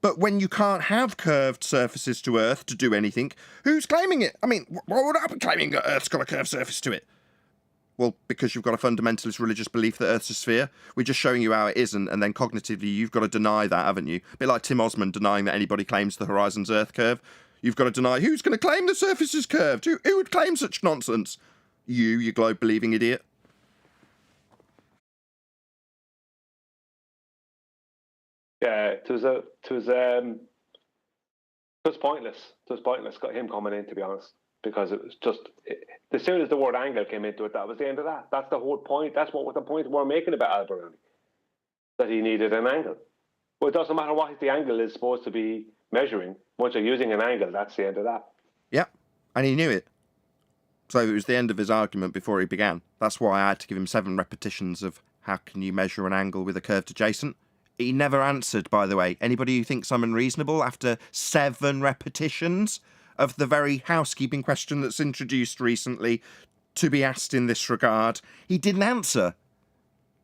But when you can't have curved surfaces to Earth to do anything, who's claiming it? I mean, why would I be claiming that Earth's got a curved surface to it? Well, because you've got a fundamentalist religious belief that Earth's a sphere. We're just showing you how it isn't, and then cognitively you've got to deny that, haven't you? A bit like Tim Osmond denying that anybody claims the horizon's Earth curve. You've got to deny who's going to claim the surface is curved. Who would claim such nonsense? You globe-believing idiot. Yeah, it was pointless. It was pointless. Got him coming in, to be honest, because it was just as soon as the word angle came into it, that was the end of that. That's the whole point. That's what the point we're making about Alberoni, that he needed an angle. Well, it doesn't matter what the angle is supposed to be measuring. Once you're using an angle, that's the end of that. Yeah, and he knew it. So it was the end of his argument before he began. That's why I had to give him 7 repetitions of how can you measure an angle with a curved adjacent. He never answered, by the way. Anybody who thinks I'm unreasonable after 7 repetitions of the very housekeeping question that's introduced recently to be asked in this regard, he didn't answer.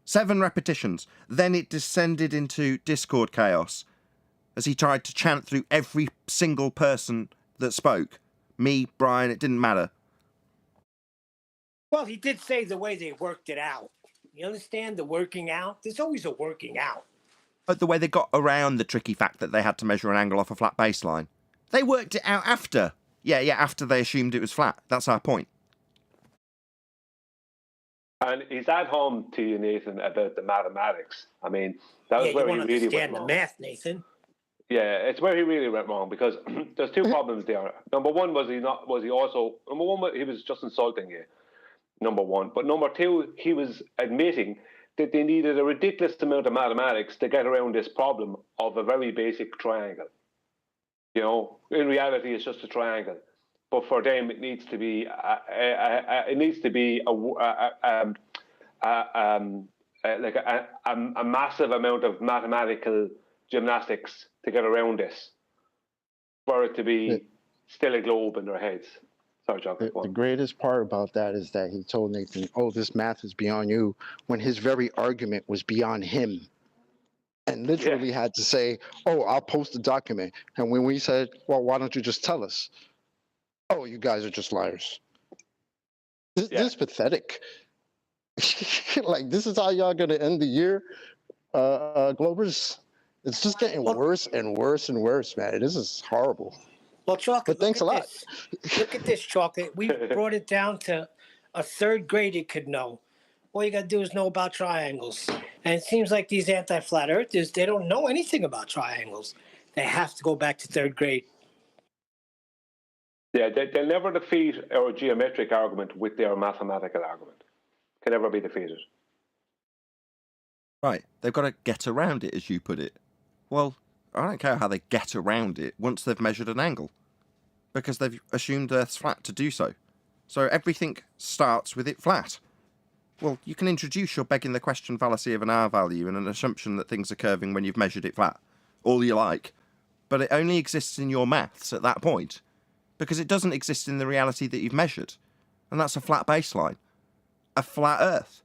7 repetitions. Then it descended into Discord chaos as he tried to chant through every single person that spoke. Me, Brian, it didn't matter. Well, he did say the way they worked it out. You understand the working out? There's always a working out. But the way they got around the tricky fact that they had to measure an angle off a flat baseline. They worked it out after. Yeah, after they assumed it was flat. That's our point. And he's at home to you, Nathan, about the mathematics. I mean, that was where he really went wrong. The math, Nathan. Yeah, it's where he really went wrong, because there's 2 problems there. Number one, he was just insulting you. Number one. But number 2, he was admitting that they needed a ridiculous amount of mathematics to get around this problem of a very basic triangle. In reality, it's just a triangle, but for them, it needs to be a massive amount of mathematical gymnastics to get around this, for it to be still a globe in their heads. Sorry, John. The greatest part about that is that he told Nathan, "Oh, this math is beyond you," when his very argument was beyond him. And literally had to say, "Oh, I'll post a document." And when we said, "Well, why don't you just tell us?" "Oh, you guys are just liars." This is pathetic. Like, this is how y'all gonna end the year, Globers? It's just getting worse and worse and worse, man. This is horrible. Well, Chocolate, but thanks a lot. Look at this, Chocolate. We brought it down to a 3rd grader could know. All you got to do is know about triangles. And it seems like these anti-flat earthers, they don't know anything about triangles. They have to go back to 3rd grade. Yeah, they'll never defeat our geometric argument with their mathematical argument. Can never be defeated. Right, they've got to get around it, as you put it. Well, I don't care how they get around it once they've measured an angle, because they've assumed Earth's flat to do so. So everything starts with it flat. Well, you can introduce your begging the question fallacy of an R value and an assumption that things are curving when you've measured it flat, all you like, but it only exists in your maths at that point, because it doesn't exist in the reality that you've measured, and that's a flat baseline, a flat Earth.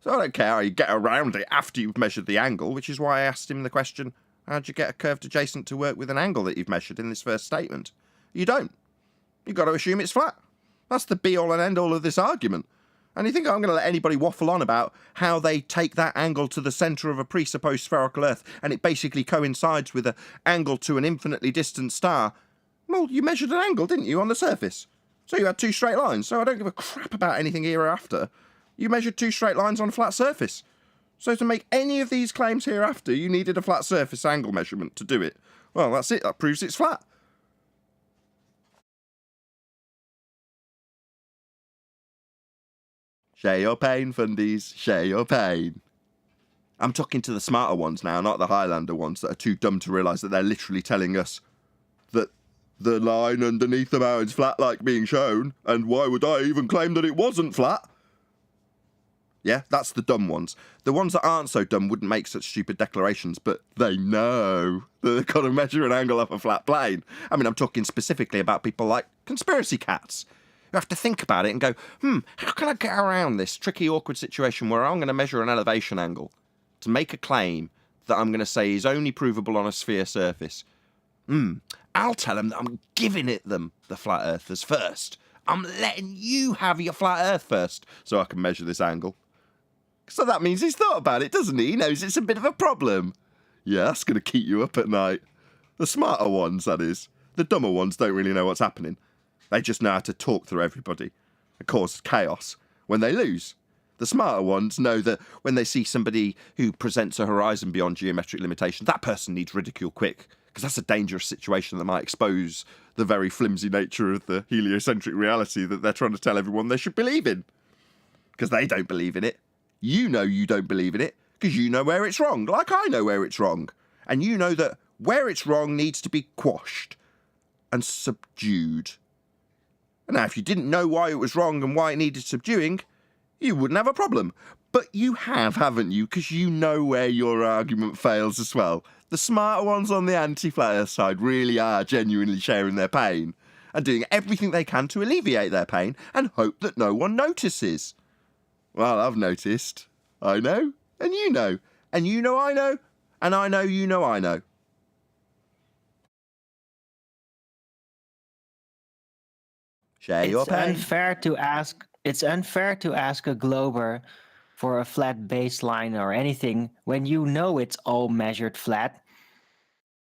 So I don't care how you get around it after you've measured the angle, which is why I asked him the question, how'd you get a curved adjacent to work with an angle that you've measured in this first statement? You don't. You've got to assume it's flat. That's the be-all and end-all of this argument. And you think I'm going to let anybody waffle on about how they take that angle to the centre of a presupposed spherical Earth and it basically coincides with an angle to an infinitely distant star? Well, you measured an angle, didn't you, on the surface? So you had 2 straight lines, so I don't give a crap about anything hereafter. You measured 2 straight lines on a flat surface. So to make any of these claims hereafter, you needed a flat surface angle measurement to do it. Well, that's it. That proves it's flat. Share your pain, fundies. Share your pain. I'm talking to the smarter ones now, not the Highlander ones that are too dumb to realise that they're literally telling us that the line underneath the mountain's flat like being shown, and why would I even claim that it wasn't flat? Yeah, that's the dumb ones. The ones that aren't so dumb wouldn't make such stupid declarations, but they know that they've got to measure an angle off a flat plane. I mean, I'm talking specifically about people like conspiracy cats. You have to think about it and go, how can I get around this tricky, awkward situation where I'm going to measure an elevation angle to make a claim that I'm going to say is only provable on a sphere surface? I'll tell them that I'm giving it them, the flat earthers, first. I'm letting you have your flat earth first so I can measure this angle. So that means he's thought about it, doesn't he? He knows it's a bit of a problem. Yeah, that's going to keep you up at night. The smarter ones, that is. The dumber ones don't really know what's happening. They just know how to talk through everybody and cause chaos when they lose. The smarter ones know that when they see somebody who presents a horizon beyond geometric limitation, that person needs ridicule quick, because that's a dangerous situation that might expose the very flimsy nature of the heliocentric reality that they're trying to tell everyone they should believe in. Because they don't believe in it. You know you don't believe in it, because you know where it's wrong, like I know where it's wrong. And you know that where it's wrong needs to be quashed and subdued. Now, if you didn't know why it was wrong and why it needed subduing, you wouldn't have a problem. But you have, haven't you? Because you know where your argument fails as well. The smarter ones on the anti-flat earth side really are genuinely sharing their pain and doing everything they can to alleviate their pain and hope that no one notices. Well, I've noticed. I know, and you know. And you know I know, and I know you know I know. Share your pain. It's unfair to ask a glober for a flat baseline or anything when you know it's all measured flat.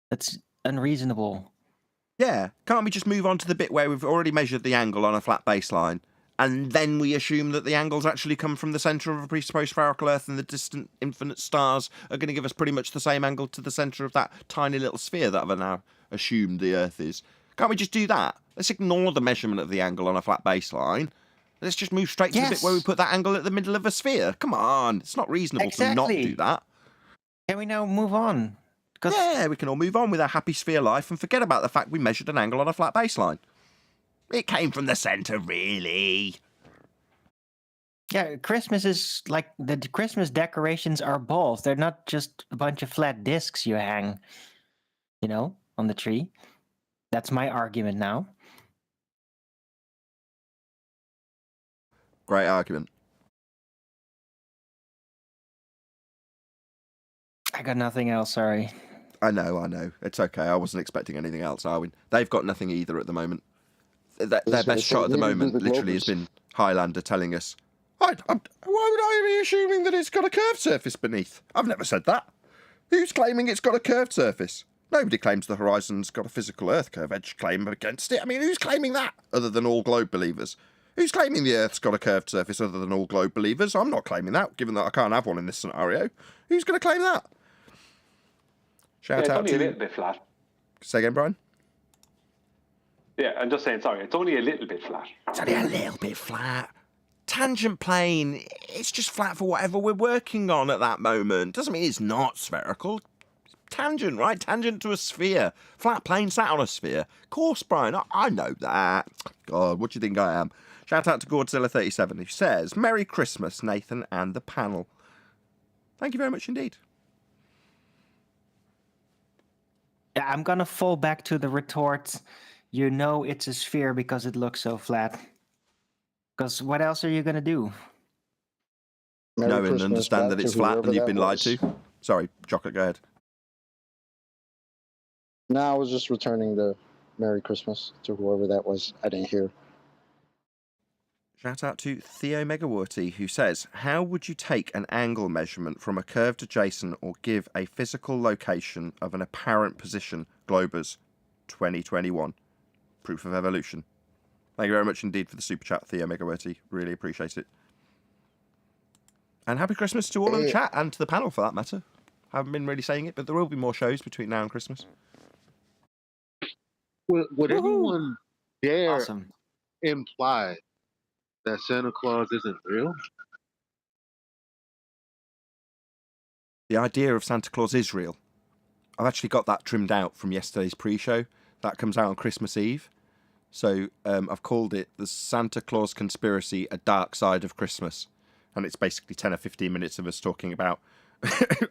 That's unreasonable. Yeah, can't we just move on to the bit where we've already measured the angle on a flat baseline, and then we assume that the angles actually come from the centre of a presupposed spherical Earth, and the distant infinite stars are going to give us pretty much the same angle to the centre of that tiny little sphere that I've now assumed the Earth is? Can't we just do that? Let's ignore the measurement of the angle on a flat baseline. Let's just move straight to the bit where we put that angle at the middle of a sphere. Come on, it's not reasonable to not do that. Can we now move on? Yeah, we can all move on with our happy sphere life and forget about the fact we measured an angle on a flat baseline. It came from the centre, really. Yeah, Christmas is like the Christmas decorations are balls. They're not just a bunch of flat discs you hang, on the tree. That's my argument now. Great argument. I got nothing else, sorry. I know. It's okay. I wasn't expecting anything else, Arwin. They've got nothing either at the moment. Their best shot at the moment literally has been Highlander telling us, why would I be assuming that it's got a curved surface beneath? I've never said that. Who's claiming it's got a curved surface? Nobody claims the horizon's got a physical Earth curve edge claim against it. I mean, who's claiming that other than all globe believers? Who's claiming the Earth's got a curved surface other than all globe believers? I'm not claiming that, given that I can't have one in this scenario. Who's going to claim that? Shout out only to... a little bit flat. Say again, Brian? Yeah, I'm just saying, sorry, it's only a little bit flat. It's only a little bit flat. Tangent plane, it's just flat for whatever we're working on at that moment. Doesn't mean it's not spherical. Tangent, right? Tangent to a sphere. Flat plane sat on a sphere. Of course, Brian, I know that. God, what do you think I am? Shout out to Godzilla37, who says, Merry Christmas, Nathan and the panel. Thank you very much indeed. Yeah, I'm gonna fall back to the retort. You know it's a sphere because it looks so flat. Because what else are you gonna do? Know and understand that it's flat and you've been lied to. Sorry, Chocolate, go ahead. No, I was just returning the Merry Christmas to whoever that was. I didn't hear. Shout out to Theo Megawarty, who says, how would you take an angle measurement from a curved adjacent or give a physical location of an apparent position? Globers 2021. Proof of evolution. Thank you very much indeed for the super chat, Theo Megawarty. Really appreciate it. And happy Christmas to all in the chat and to the panel for that matter. Haven't been really saying it, but there will be more shows between now and Christmas. Would anyone dare Awesome. imply that Santa Claus isn't real? The idea of Santa Claus is real. I've actually got that trimmed out from yesterday's pre-show. That comes out on Christmas Eve. So I've called it the Santa Claus Conspiracy, A Dark Side of Christmas. And it's basically 10 or 15 minutes of us talking about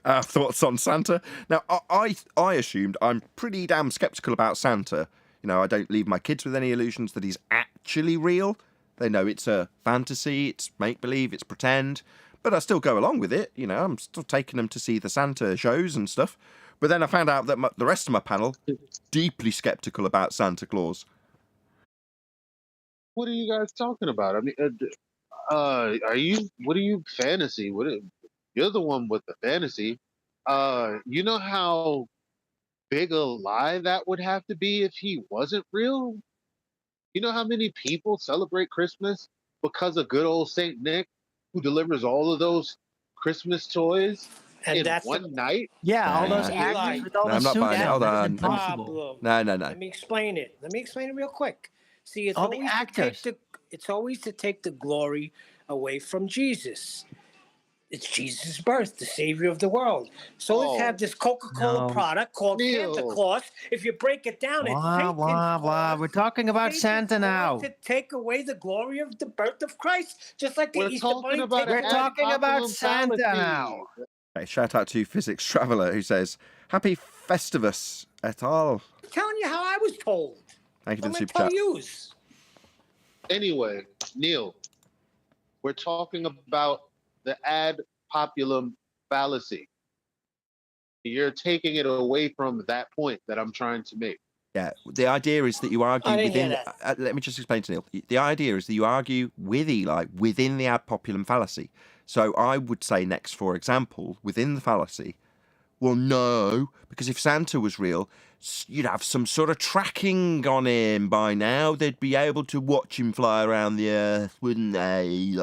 our thoughts on Santa. Now, I assumed I'm pretty damn skeptical about Santa. You know, I don't leave my kids with any illusions that he's actually real. They know it's a fantasy, it's make-believe, it's pretend. But I still go along with it. You know, I'm still taking them to see the Santa shows and stuff. But then I found out that the rest of my panel deeply skeptical about Santa Claus. What are you guys talking about? I mean, what are you fantasy? You're the one with the fantasy. You know how big a lie that would have to be if he wasn't real? You know how many people celebrate Christmas because of good old Saint Nick, who delivers all of those Christmas toys in one night? Yeah, all Nah. those actors with all No, the I'm not suits. buying it. Hold That's on. impossible. No. Let me explain it. Real quick. See, it's All the always actors. it's always to take the glory away from Jesus. It's Jesus' birth, the savior of the world. So let's have this Coca-Cola No. product called Santa Claus. If you break it down, it's Blah, Satan's blah, blah. cause. We're talking about Satan's Santa cause now. to take away the glory of the birth of Christ, just like the We're Easter talking Bunny. about We're an talking ad about populum Santa fallacy. now. Okay, shout out to Physics Traveller, who says, Happy Festivus et al. I'm telling you how I was told. Thank you for I'm the going super to tell chat. yous. Anyway, Neil, we're talking about the ad populum fallacy. You're taking it away from that point that I'm trying to make. Yeah, the idea is that you argue I didn't hear within... that. let me just explain to Neil. The idea is that you argue with Eli within the ad populum fallacy. So I would say next, for example, within the fallacy, well, no, because if Santa was real, you'd have some sort of tracking on him by now. They'd be able to watch him fly around the earth, wouldn't they?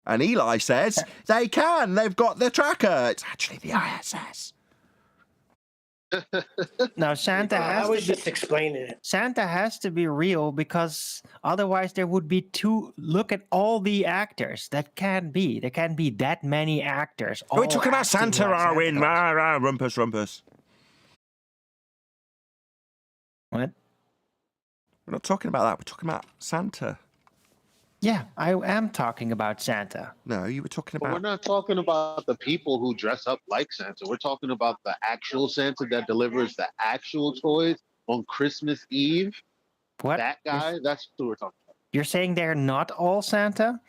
And Eli says they can. They've got the tracker. It's actually the ISS. Now Santa I has was to just be, explaining it. Santa has to be real because otherwise there would be look at all the actors. That can't be. There can't be that many actors. We're all talking about acting Santa, like are we? Claus. Rumpus, rumpus. What? We're not talking about that. We're talking about Santa. Yeah, I am talking about Santa. No, you were talking But about... we're not talking about the people who dress up like Santa. We're talking about the actual Santa that delivers the actual toys on Christmas Eve. What? That guy, that's who we're talking about. You're saying they're not all Santa?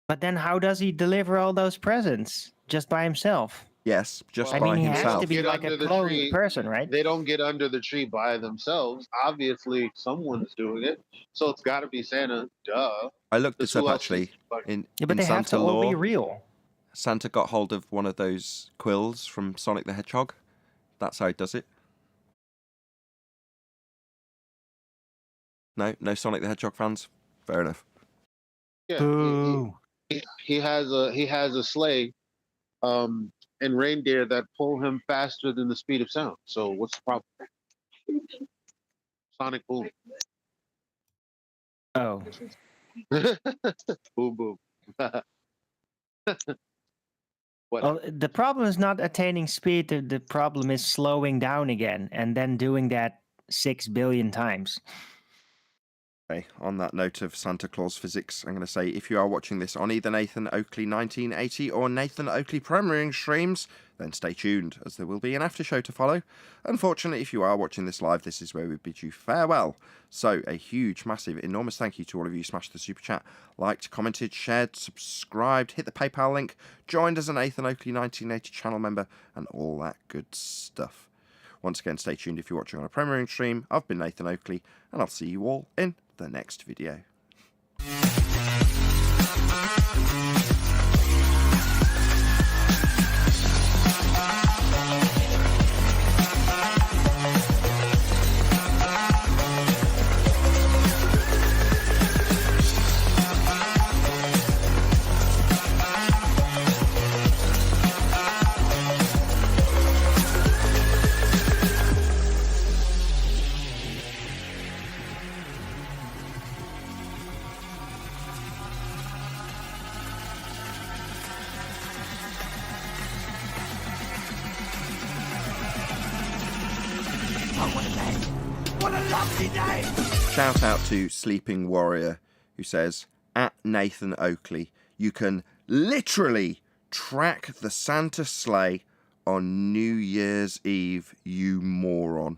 But then how does he deliver all those presents? Just by himself? Yes, just Well, I by mean, he himself. has to be Get like a under the cloned tree. person, right? They don't get under the tree by themselves. Obviously, someone's doing it. So it's got to be Santa. Duh. I looked Because this up who else actually. is fucking- In Yeah, but they have Santa to all lore, be real. Santa got hold of one of those quills from Sonic the Hedgehog. That's how he does it. No Sonic the Hedgehog fans? Fair enough. Yeah, Boo. he has a sleigh and reindeer that pull him faster than the speed of sound. So what's the problem? Sonic boom. Oh. Boom boom. What? Well, the problem is not attaining speed. The problem is slowing down again and then doing that 6 billion times. Okay, on that note of Santa Claus physics, I'm going to say if you are watching this on either Nathan Oakley 1980 or Nathan Oakley premiering streams, then stay tuned, as there will be an after show to follow. Unfortunately, if you are watching this live, this is where we bid you farewell. So, a huge, massive, enormous thank you to all of you who smashed the super chat, liked, commented, shared, subscribed, hit the PayPal link, joined as a Nathan Oakley 1980 channel member, and all that good stuff. Once again, stay tuned if you're watching on a premiering stream. I've been Nathan Oakley, and I'll see you all in the next video. Shout out to Sleeping Warrior, who says, at Nathan Oakley, you can literally track the Santa sleigh on New Year's Eve, you moron.